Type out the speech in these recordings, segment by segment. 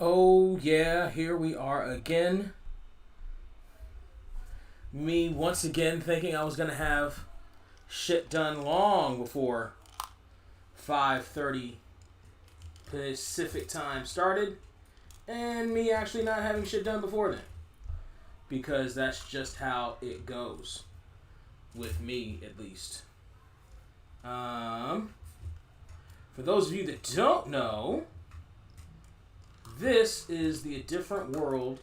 Oh, yeah, here we are again. Me once again thinking I was going to have shit done long before 5:30 Pacific time started, and me actually not having shit done before then. Because that's just how it goes. With me, at least. For those of you that don't know, this is the A Different World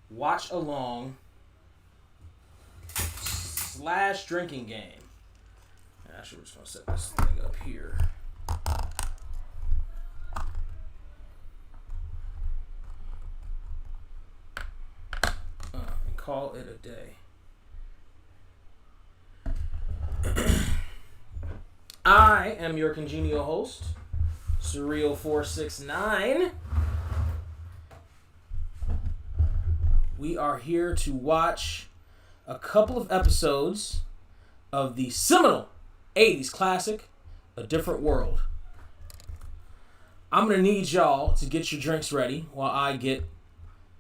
watch along / drinking game. Actually, we're just going to set this thing up here. And call it a day. I am your congenial host, Surreal469. We are here to watch a couple of episodes of the seminal 80s classic, A Different World. I'm going to need y'all to get your drinks ready while I get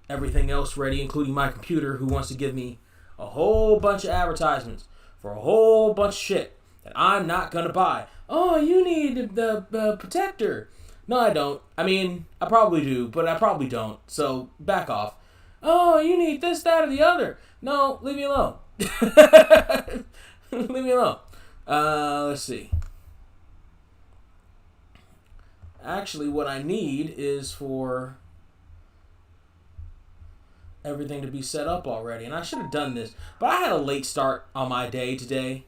everything else ready, including my computer, who wants to give me a whole bunch of advertisements for a whole bunch of shit that I'm not going to buy. Oh, you need the protector. No, I don't. I mean, I probably do, but I probably don't. So, back off. Oh, you need this, that, or the other. No, leave me alone. Leave me alone. Let's see. Actually, what I need is for everything to be set up already. And I should have done this. But I had a late start on my day today.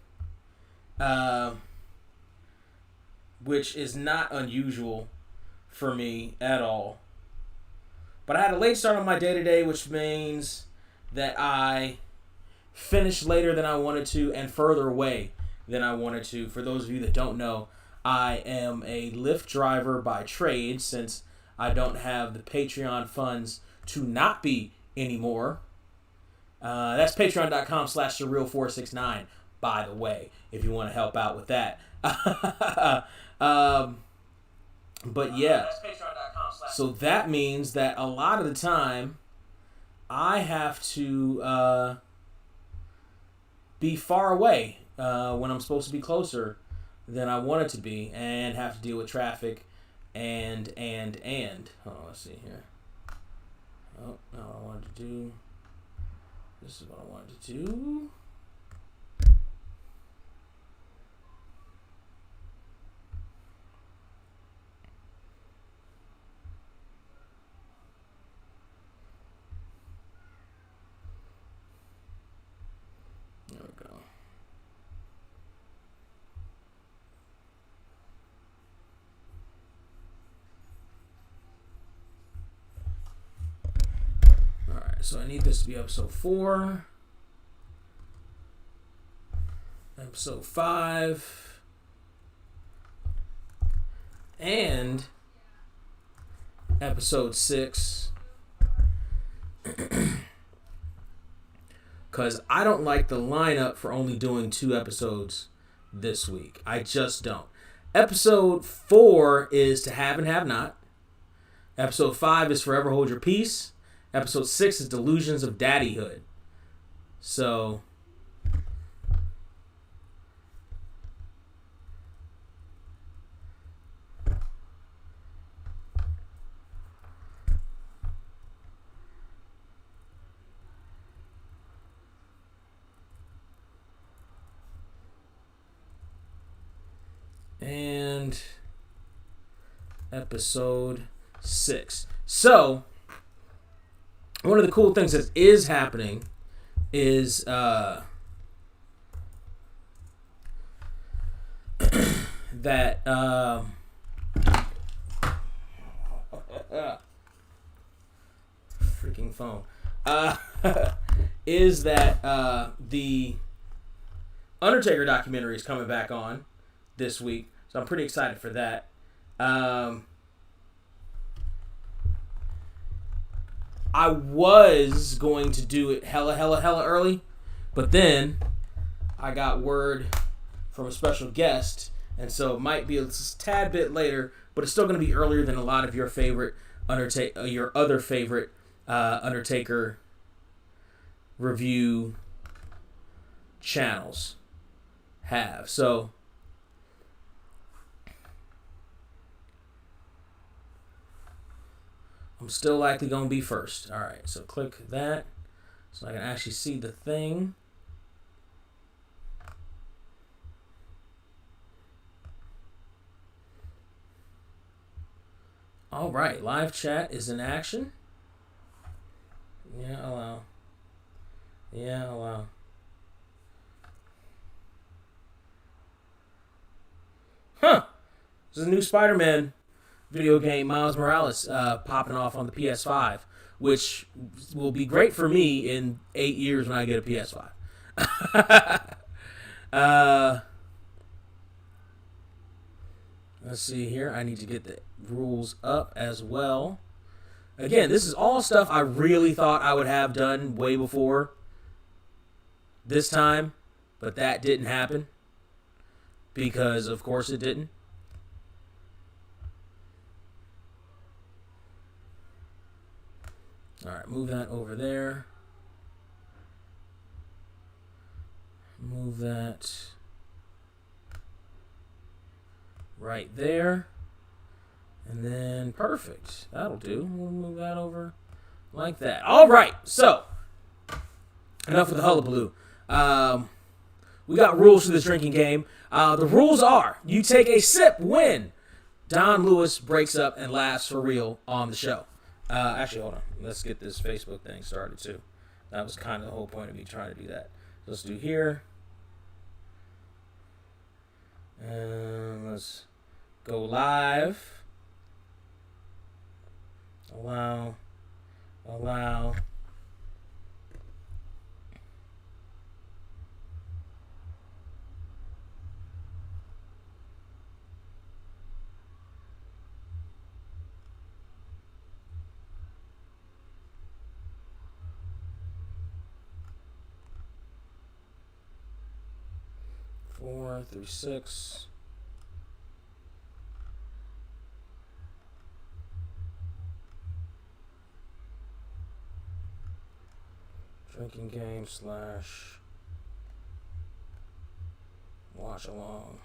Which is not unusual for me at all. But I had a late start on my day today, which means that I finished later than I wanted to and further away than I wanted to. For those of you that don't know, I am a Lyft driver by trade since I don't have the Patreon funds to not be anymore. That's patreon.com/surreal469, by the way, if you want to help out with that. But yeah, so that means that a lot of the time I have to be far away when I'm supposed to be closer than I wanted to be, and have to deal with traffic and hold on, let's see here. Oh, no, I wanted to do, this is what I wanted to do. There we go. Alright, so I need this to be episode 4. Episode 5. And episode 6. Because I don't like the lineup for only doing 2 episodes this week. I just don't. Episode 4 is To Have and Have Not. Episode 5 is Forever Hold Your Peace. Episode 6 is Delusions of Daddyhood. So and episode 6. So, one of the cool things that is happening is that freaking phone is that the Undertaker documentary is coming back on this week, so I'm pretty excited for that. I was going to do it hella early, but then I got word from a special guest, and so it might be a tad bit later, but it's still going to be earlier than a lot of your favorite your other favorite Undertaker review channels have. So I'm still likely going to be first. All right, so click that so I can actually see the thing. All right, live chat is in action. Yeah, allow. Yeah, allow. Huh. This is a new Spider-Man video game, Miles Morales, popping off on the PS5, which will be great for me in 8 years when I get a PS5. Let's see here. I need to get the rules up as well. Again, this is all stuff I really thought I would have done way before this time, but that didn't happen because, of course, it didn't. All right, move that over there. Move that right there. And then perfect. That'll do. We'll move that over like that. All right, so enough with the hullabaloo. We got rules for this drinking game. The rules are you take a sip when Don Lewis breaks up and laughs for real on the show. Actually, hold on. Let's get this Facebook thing started, too. That was kind of the whole point of me trying to do that. Let's do here. And let's go live. Allow. 4 through 6. Drinking game / watch along.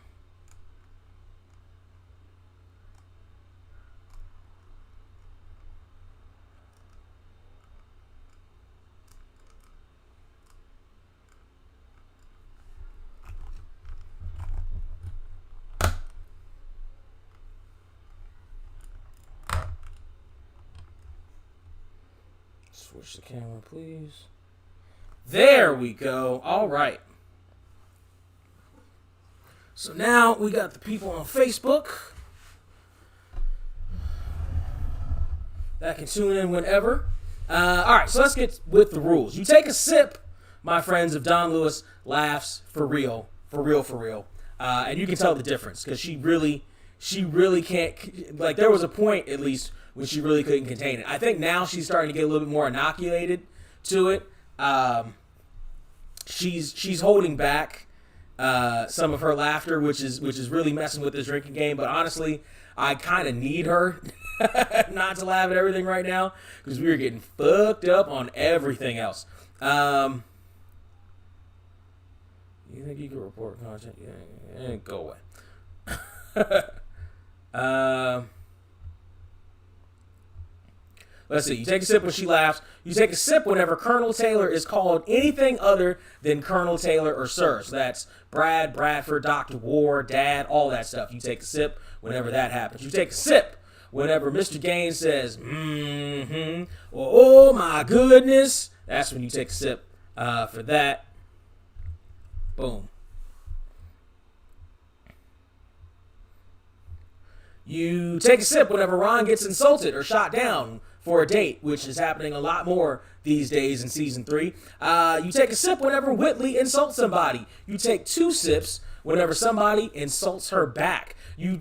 Switch the camera, please. There we go. All right. So now we got the people on Facebook that can tune in whenever. All right, so let's get with the rules. You take a sip, my friends, of Don Lewis laughs for real. And you can tell the difference because she really can't, like, there was a point at least when she really couldn't contain it. I think now she's starting to get a little bit more inoculated to it. She's holding back some of her laughter, which is really messing with this drinking game. But honestly, I kind of need her not to laugh at everything right now because we are getting fucked up on everything else. You think you can report content? Yeah, go away. Let's see. You take a sip when she laughs. You take a sip whenever Colonel Taylor is called anything other than Colonel Taylor or Sir. So that's Brad, Bradford, Dr. Ward, Dad, all that stuff. You take a sip whenever that happens. You take a sip whenever Mr. Gaines says, or oh my goodness. That's when you take a sip for that. Boom. You take a sip whenever Ron gets insulted or shot down for a date, which is happening a lot more these days in season 3. You take a sip whenever Whitley insults somebody. You take 2 sips whenever somebody insults her back. You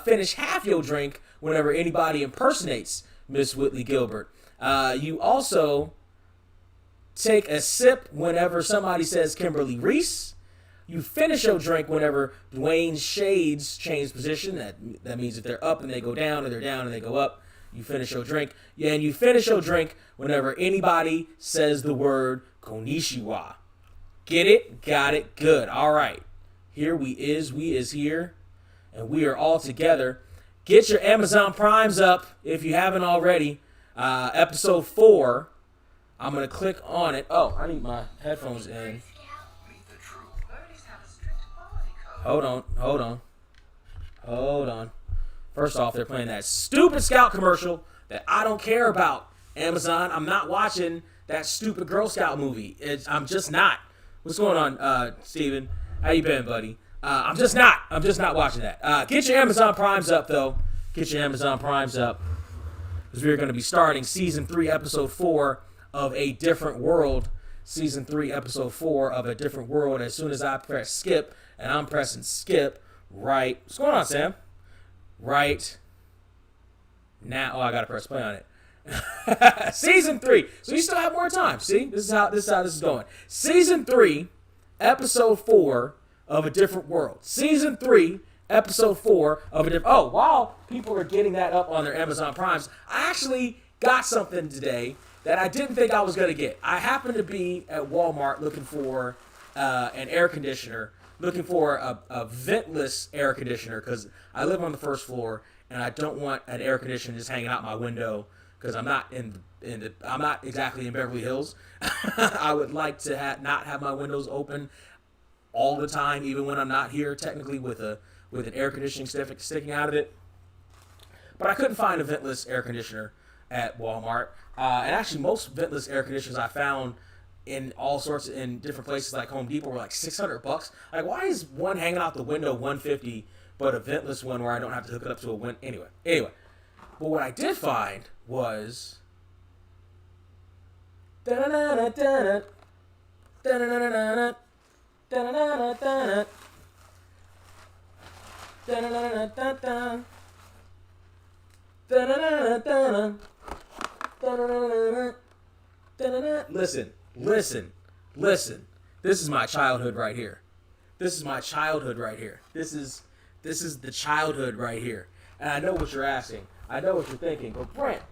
finish half your drink whenever anybody impersonates Miss Whitley Gilbert. You also take a sip whenever somebody says Kimberly Reese. You finish your drink whenever Dwayne's shades change position. That means if they're up and they go down, or they're down and they go up. You finish your drink. Yeah, and you finish your drink whenever anybody says the word konnichiwa. Get it? Got it? Good. All right. Here we is here, and we are all together. Get your Amazon Primes up if you haven't already. Episode 4. I'm going to click on it. Oh, I need my headphones in. Hold on. First off, they're playing that stupid Scout commercial that I don't care about. Amazon, I'm not watching that stupid Girl Scout movie. I'm just not. What's going on, Steven? How you been, buddy? I'm just not watching that. Get your Amazon Primes up, though. Get your Amazon Primes up. Because we're going to be starting Season 3, Episode 4 of A Different World. Season 3, Episode 4 of A Different World. As soon as I press skip, and I'm pressing skip right. What's going on, Sam? Right now. Oh, I got to press play on it. Season 3. So you still have more time. See? This is how this is going. Season 3, Episode 4 of A Different World. Season 3, Episode 4 of A Different... Oh, while people are getting that up on their Amazon Primes, I actually got something today that I didn't think I was going to get. I happened to be at Walmart looking for an air conditioner, looking for a ventless air conditioner because I live on the first floor and I don't want an air conditioner just hanging out my window because I'm not I'm not exactly in Beverly Hills. I would like to not have my windows open all the time, even when I'm not here technically with an air conditioning sticking out of it. But I couldn't find a ventless air conditioner at Walmart. And actually, most ventless air conditioners I found in different places like Home Depot were like $600. Like, why is one hanging out the window $150, but a ventless one where I don't have to hook it up to a window? Anyway. But what I did find was Listen. This is my childhood right here. This is the childhood right here. And I know what you're asking. I know what you're thinking. But Brent,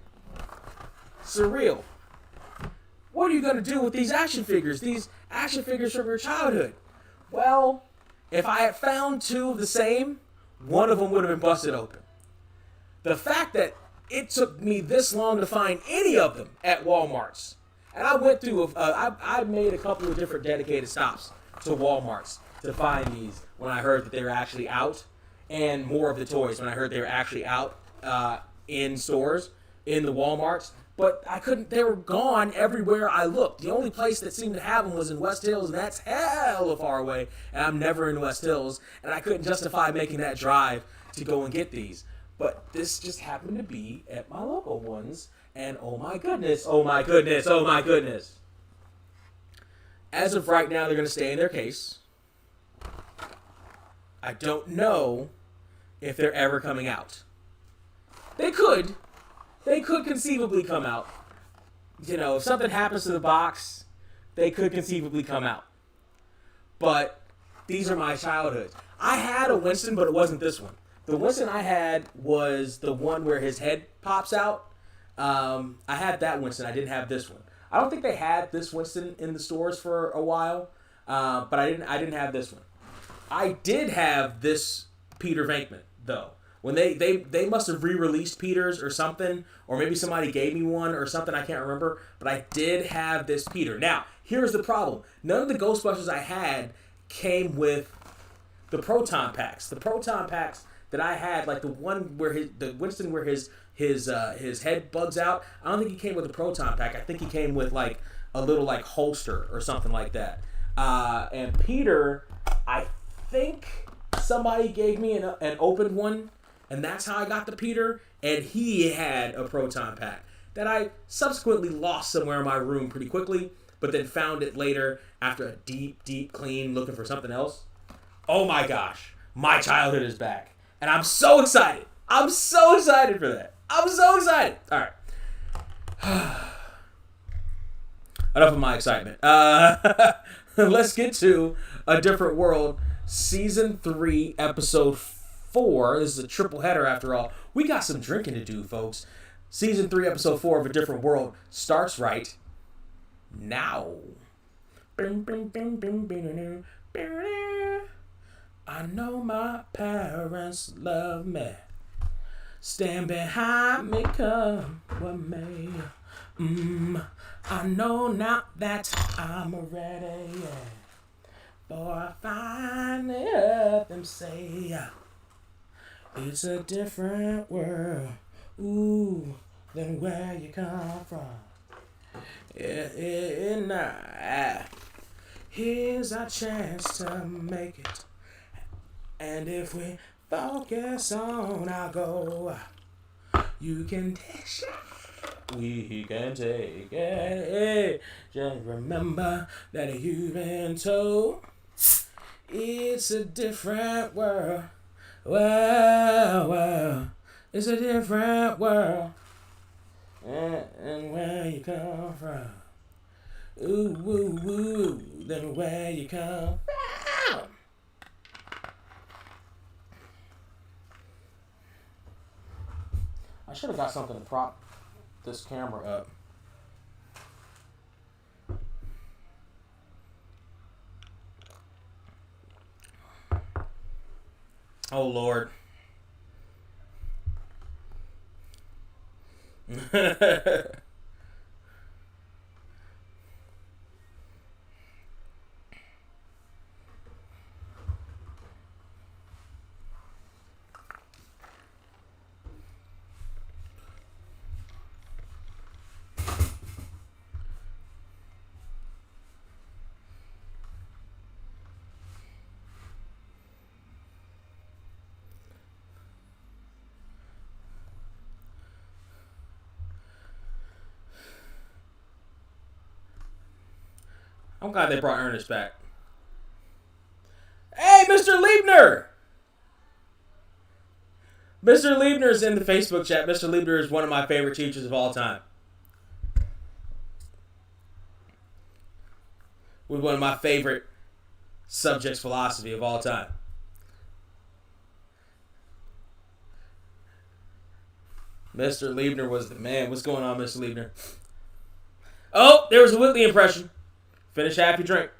Surreal, what are you going to do with these action figures? These action figures from your childhood? Well, if I had found 2 of the same, one of them would have been busted open. The fact that it took me this long to find any of them at Walmart's, and I went through, I made a couple of different dedicated stops to Walmart's to find these when I heard that they were actually out, and more of the toys when I heard they were actually out in stores, in the Walmart's. But I couldn't, they were gone everywhere I looked. The only place that seemed to have them was in West Hills, and that's hella far away, and I'm never in West Hills, and I couldn't justify making that drive to go and get these. But this just happened to be at my local ones, and oh my goodness. As of right now, they're going to stay in their case. I don't know if they're ever coming out. They could conceivably come out. You know, if something happens to the box, they could conceivably come out. But these are my childhoods. I had a Winston, but it wasn't this one. The Winston I had was the one where his head pops out. I had that Winston. I didn't have this one. I don't think they had this Winston in the stores for a while, but I didn't have this one. I did have this Peter Venkman, though. When they must have re-released Peters or something, or maybe somebody gave me one or something, I can't remember, but I did have this Peter. Now, here's the problem. None of the Ghostbusters I had came with the Proton Packs. The Proton Packs that I had, like the one where the Winston where his head bugs out, I don't think he came with a Proton Pack. I think he came with like a little like holster or something like that. And Peter, I think somebody gave me an open one, and that's how I got the Peter, and he had a Proton Pack that I subsequently lost somewhere in my room pretty quickly, but then found it later after a deep clean looking for something else. Oh my gosh, my childhood is back. And I'm so excited. I'm so excited for that. I'm so excited. All right. Enough of my excitement. Let's get to A Different World, Season 3, Episode 4. This is a triple header after all. We got some drinking to do, folks. Season 3, Episode 4 of A Different World starts right now. I know my parents love me. Stand behind me, come with me. I know now that I'm ready. For I finally heard them say it's a different world, ooh, than where you come from. Nah. Here's our chance to make it. And if we focus on our goal, you can take it. We can take it. Just remember that you've been told it's a different world. Well, it's a different world. And where you come from. Ooh, then where you come from. I should have got something to prop this camera up. Oh, Lord. I'm glad they brought Ernest back. Hey, Mr. Liebner! Mr. Liebner's in the Facebook chat. Mr. Liebner is one of my favorite teachers of all time. With one of my favorite subjects, philosophy of all time. Mr. Liebner was the man. What's going on, Mr. Liebner? Oh, there was a Whitley impression. Finish half your drink.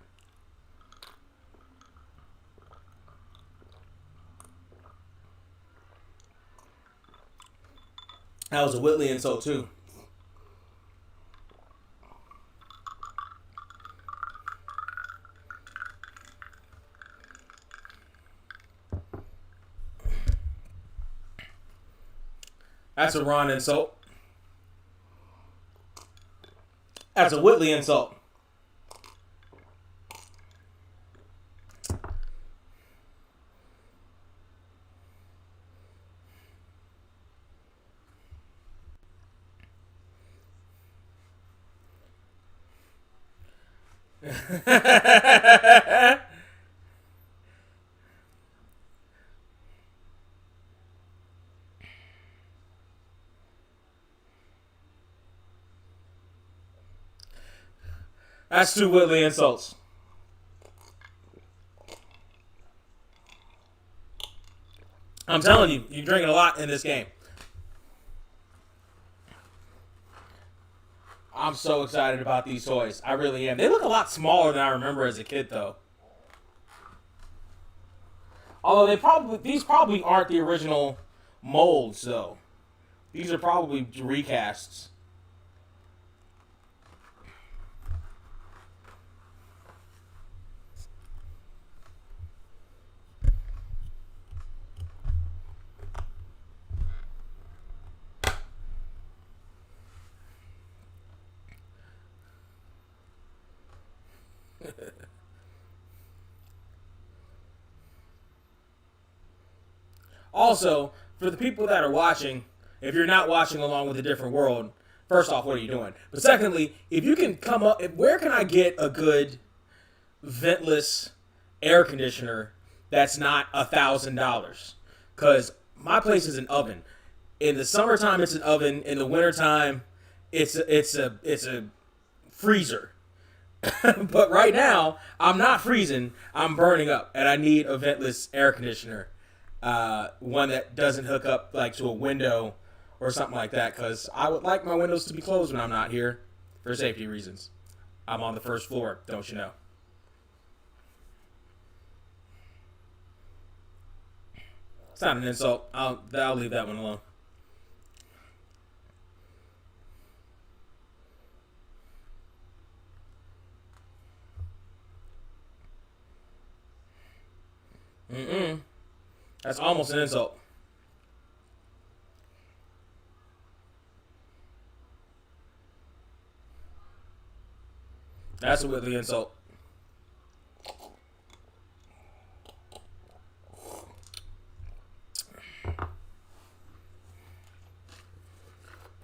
That was a Whitley insult, too. That's a Ron insult. That's a Whitley insult. That's two Whitley insults. I'm telling you, you're drinking a lot in this game. I'm so excited about these toys. I really am. They look a lot smaller than I remember as a kid, though. Although these probably aren't the original molds, though. These are probably recasts. Also, for the people that are watching, if you're not watching along with A Different World, first off, what are you doing? But secondly, if you can come up, where can I get a good ventless air conditioner that's not $1,000? Because my place is an oven. In the summertime, it's an oven. In the wintertime, it's a freezer. But right now, I'm not freezing. I'm burning up, and I need a ventless air conditioner. One that doesn't hook up like to a window or something like that, because I would like my windows to be closed when I'm not here for safety reasons. I'm on the first floor, don't you know? It's not an insult. I'll leave that one alone. Mm-mm. That's almost an insult. That's a Whitley insult.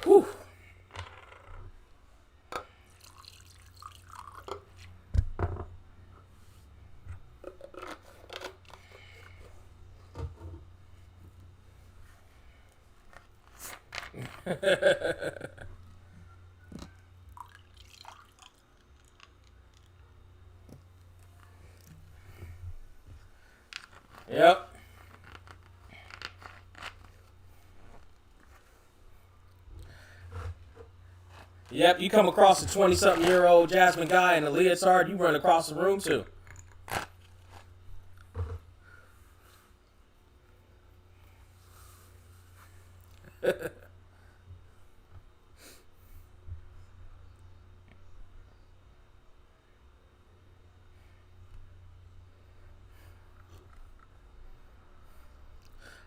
Whew. Yep. Yep, you come across a 20-something-year-old Jasmine guy in a leotard, you run across the room too.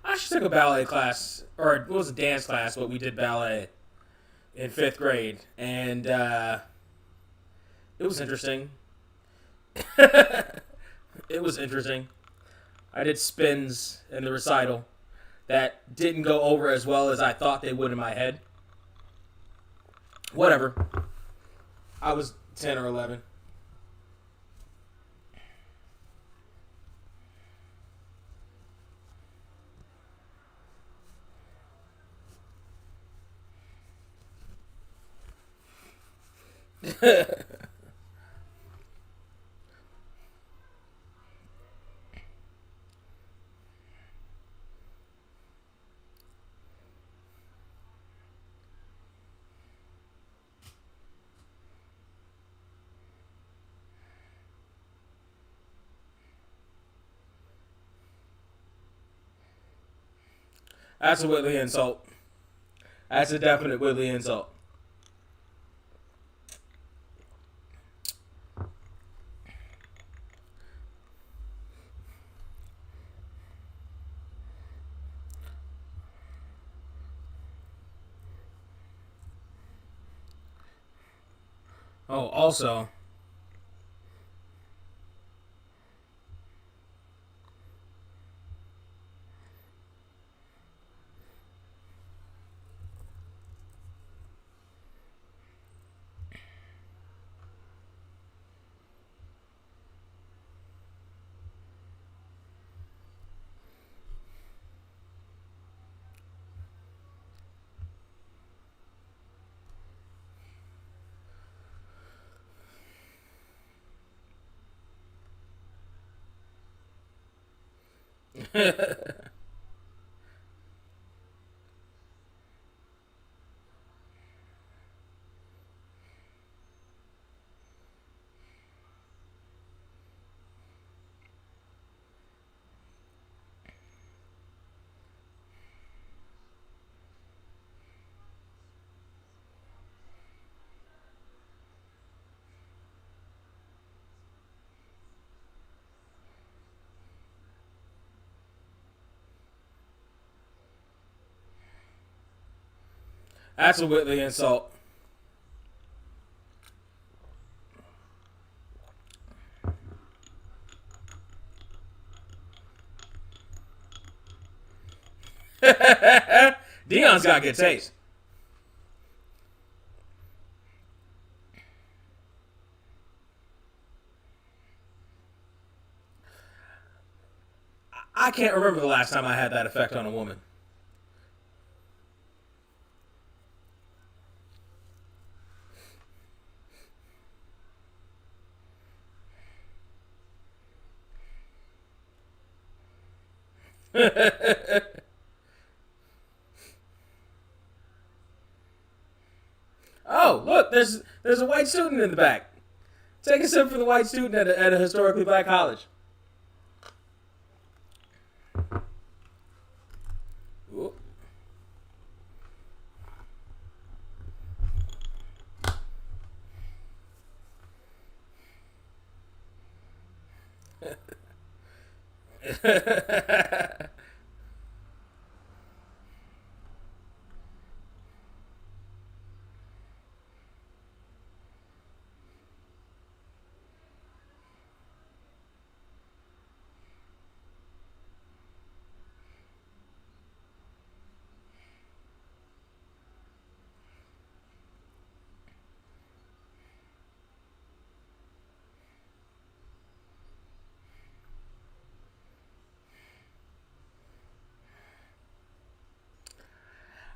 I actually took a ballet class, or it was a dance class, but we did ballet in fifth grade, and it was interesting. It was interesting. I did spins in the recital that didn't go over as well as I thought they would in my head. Whatever. I was 10 or 11. That's a Whitley insult. That's a definite Whitley insult. Oh, also, that's a Whitley insult. Dion's got good taste. I can't remember the last time I had that effect on a woman. Oh, look, there's a white student in the back. Take a sip for the white student at a historically black college. Ooh.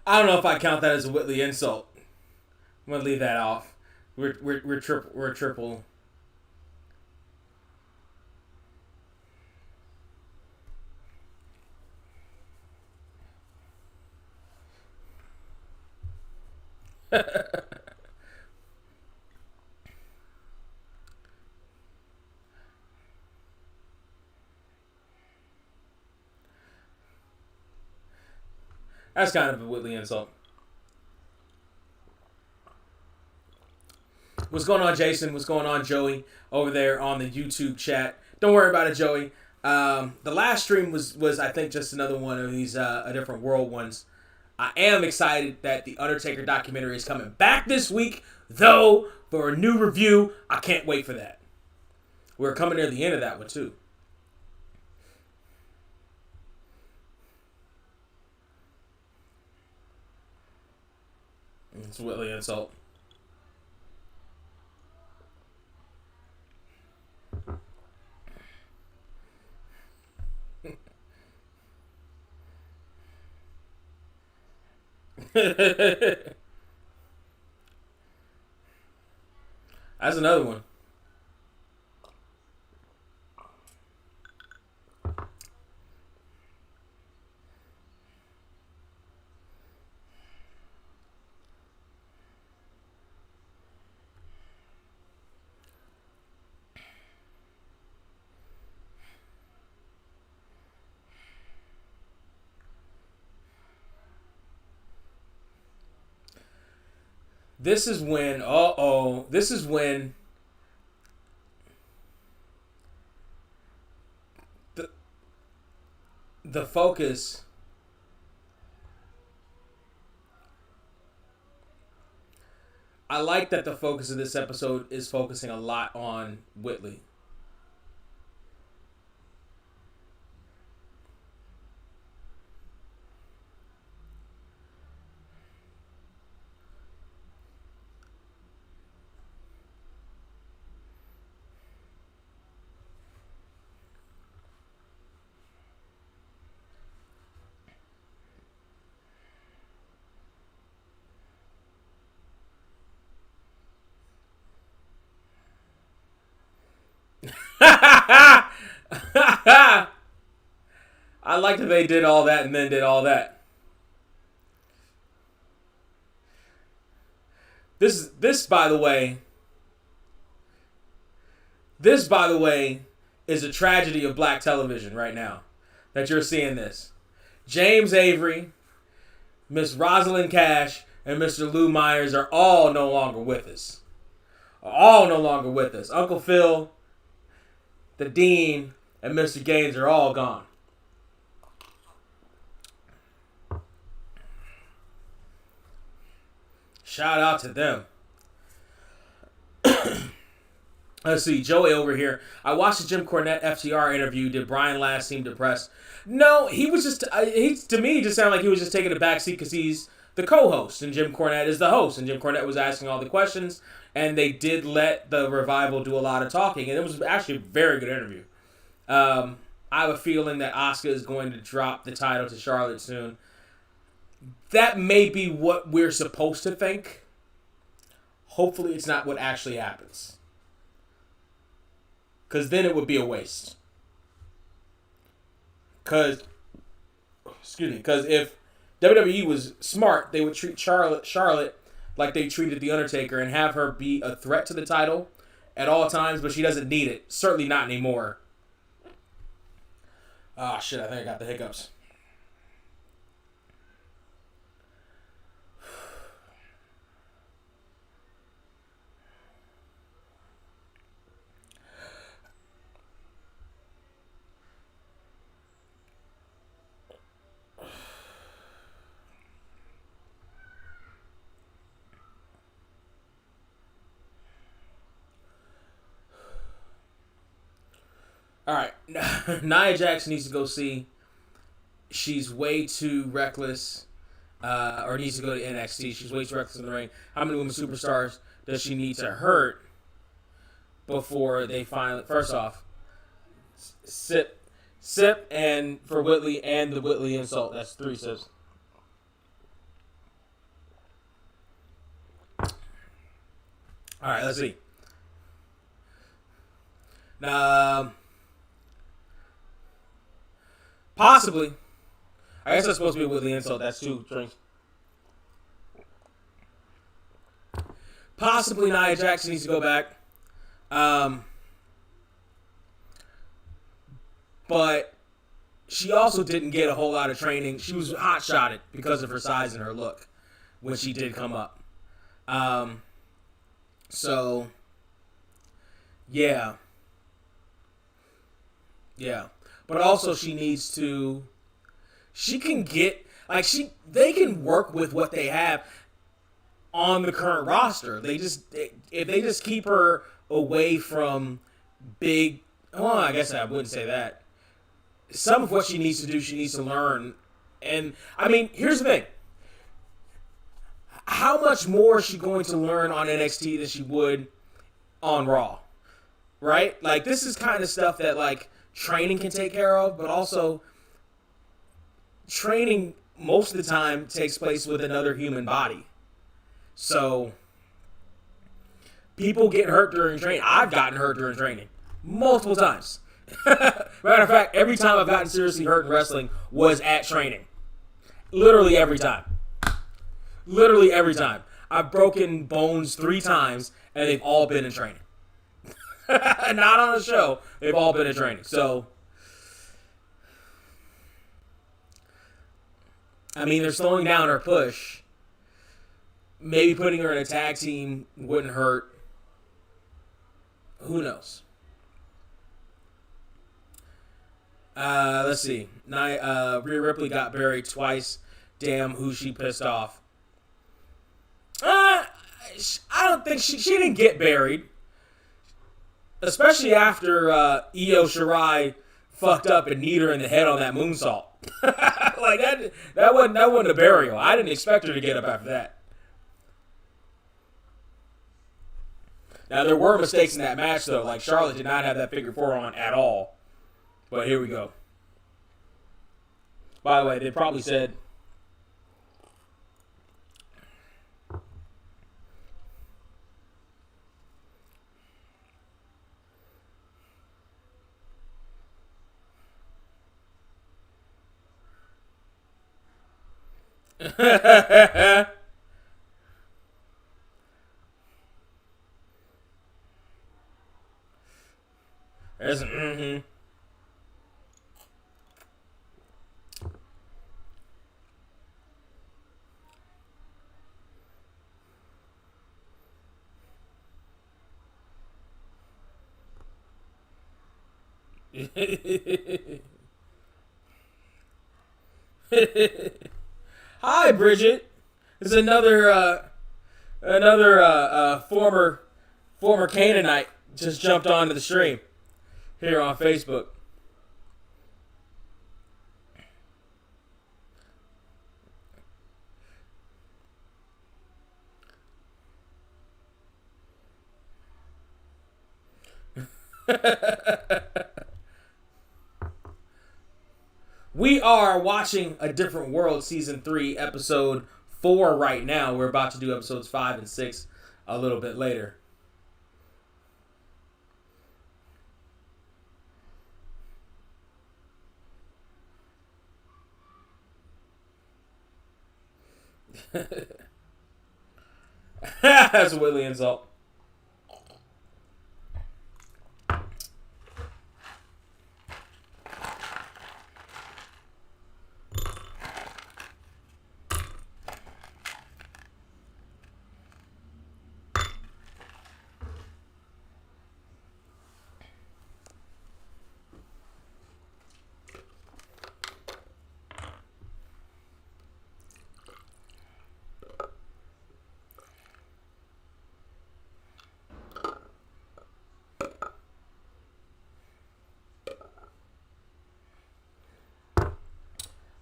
I don't know if I count that as a Whitley insult. I'm gonna leave that off. We're triple. That's kind of a Whitley insult. What's going on, Jason? What's going on, Joey? Over there on the YouTube chat. Don't worry about it, Joey. The last stream was I think just another one of these a different world ones. I am excited that the Undertaker documentary is coming back this week, though, for a new review. I can't wait for that. We're coming near the end of that one too. It's a Whitley insult. That's another one. This is when, this is when the focus, I like that the focus of this episode is focusing a lot on Whitley. I like that they did all that and then did all that. This by the way, is a tragedy of black television right now that you're seeing this. James Avery, Miss Rosalind Cash, and Mr. Lou Myers are all no longer with us. Uncle Phil, the Dean, and Mr. Gaines are all gone. Shout out to them. Let's see, Joey over here. I watched the Jim Cornette FTR interview. Did Brian Last seem depressed? No, he was just, to me, he just sounded like he was just taking a backseat because he's the co-host and Jim Cornette is the host. And Jim Cornette was asking all the questions, and they did let the Revival do a lot of talking. And it was actually a very good interview. I have a feeling that Asuka is going to drop the title to Charlotte soon. That may be what we're supposed to think. Hopefully it's not what actually happens. Because then it would be a waste. Because if WWE was smart, they would treat Charlotte like they treated The Undertaker and have her be a threat to the title at all times, but she doesn't need it. Certainly not anymore. Ah, shit, I think I got the hiccups. All right, Nia Jax needs to go see. She's way too reckless, or needs to go to NXT. She's way too reckless in the ring. How many women superstars does she need to hurt before they finally? First off, sip, and for Whitley and the Whitley insult. That's 3 sips. All right, let's see. Possibly. I guess that's supposed to be a Whitley insult. That's 2 drinks. Possibly Nia Jax needs to go back. But she also didn't get a whole lot of training. She was hot-shotted because of her size and her look when she did come up. So, yeah. Yeah. But also she needs to... She can get... Like, they can work with what they have on the current roster. If they just keep her away from big... Well, I guess I wouldn't say that. Some of what she needs to do, she needs to learn. And, I mean, here's the thing. How much more is she going to learn on NXT than she would on Raw? Right? Like, this is kind of stuff that, like, training can take care of, but also training most of the time takes place with another human body. So, people get hurt during training. I've gotten hurt during training multiple times. Matter of fact, every time I've gotten seriously hurt in wrestling was at training. Literally every time. Literally every time. I've broken bones 3 times, and they've all been in training. Not on the show. They've all been in training. So, I mean, they're slowing down her push. Maybe putting her in a tag team wouldn't hurt. Who knows? Let's see. Rhea Ripley got buried twice. Damn, who she pissed off. I don't think she didn't get buried. Especially after Io Shirai fucked up and kneed her in the head on that moonsault. Like that wasn't a burial. I didn't expect her to get up after that. Now there were mistakes in that match though. Like Charlotte did not have that figure 4 on at all. But here we go. By the way, they probably said there's Hi, Bridget. This is another former Canaanite just jumped onto the stream here on Facebook. We are watching A Different World Season 3, Episode 4 right now. We're about to do Episodes 5 and 6 a little bit later. That's a Whitley insult.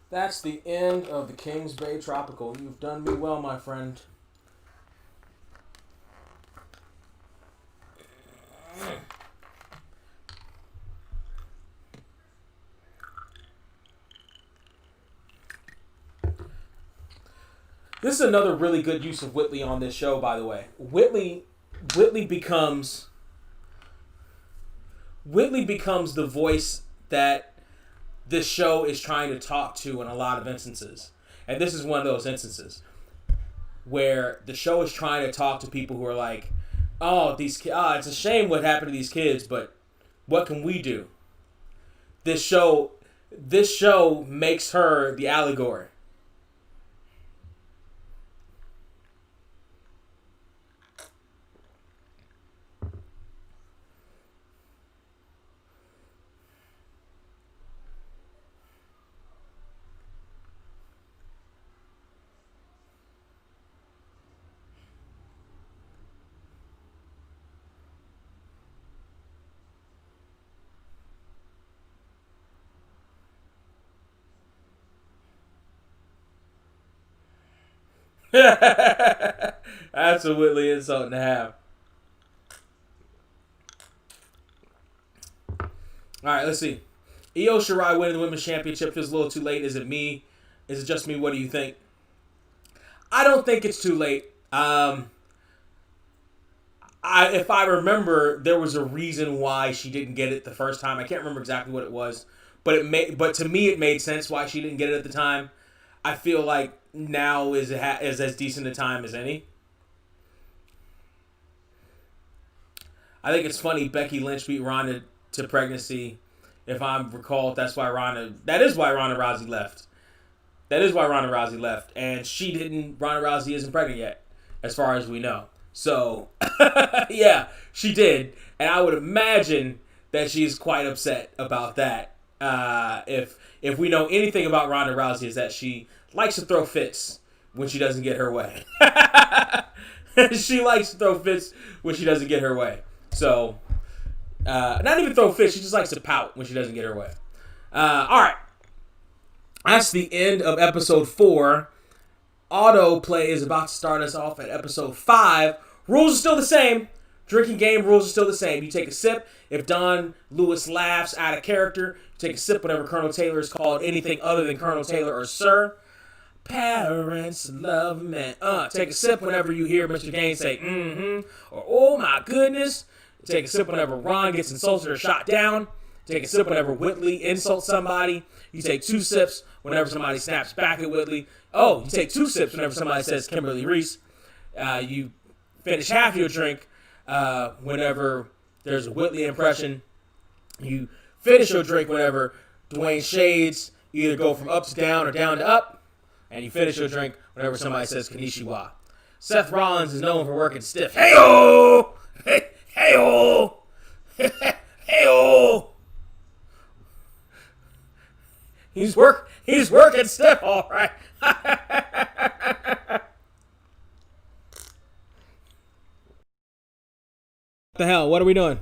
That's the end of the Kings Bay Tropical. You've done me well, my friend. This is another really good use of Whitley on this show, by the way. Whitley becomes the voice that this show is trying to talk to in a lot of instances. And this is one of those instances where the show is trying to talk to people who are like, it's a shame what happened to these kids, but what can we do? This show makes her the allegory. That's a Whitley insult to have. All right, let's see. Io Shirai winning the women's championship feels a little too late. Is it me? Is it just me? What do you think? I don't think it's too late. If I remember, there was a reason why she didn't get it the first time. I can't remember exactly what it was, but to me it made sense why she didn't get it at the time. I feel like now is as decent a time as any. I think it's funny Becky Lynch beat Ronda to pregnancy. If I recall, that is why Ronda Rousey left. That is why Ronda Rousey left. And Ronda Rousey isn't pregnant yet, as far as we know. So, yeah, she did. And I would imagine that she's quite upset about that. If we know anything about Ronda Rousey, is that she likes to throw fits when she doesn't get her way. She likes to throw fits when she doesn't get her way. So, not even throw fits, she just likes to pout when she doesn't get her way. All right. That's the end of episode 4. Autoplay is about to start us off at episode 5. Rules are still the same. Drinking game rules are still the same. You take a sip. If Don Lewis laughs out of character, you take a sip whenever Colonel Taylor is called anything other than Colonel Taylor or Sir. Parents love men. Take a sip whenever you hear Mr. Gaines say, or oh my goodness. Take a sip whenever Ron gets insulted or shot down. Take a sip whenever Whitley insults somebody. You take 2 sips whenever somebody snaps back at Whitley. Oh, you take 2 sips whenever somebody says Kimberly Reese. You finish half your drink whenever there's a Whitley impression. You finish your drink whenever Dwayne shades either go from up to down or down to up. And you finish your drink whenever somebody says Kanishiwa. Seth Rollins is known for working stiff. Hey-oh! Hey-oh! Hey-oh! He's working stiff, all right. The hell? What are we doing?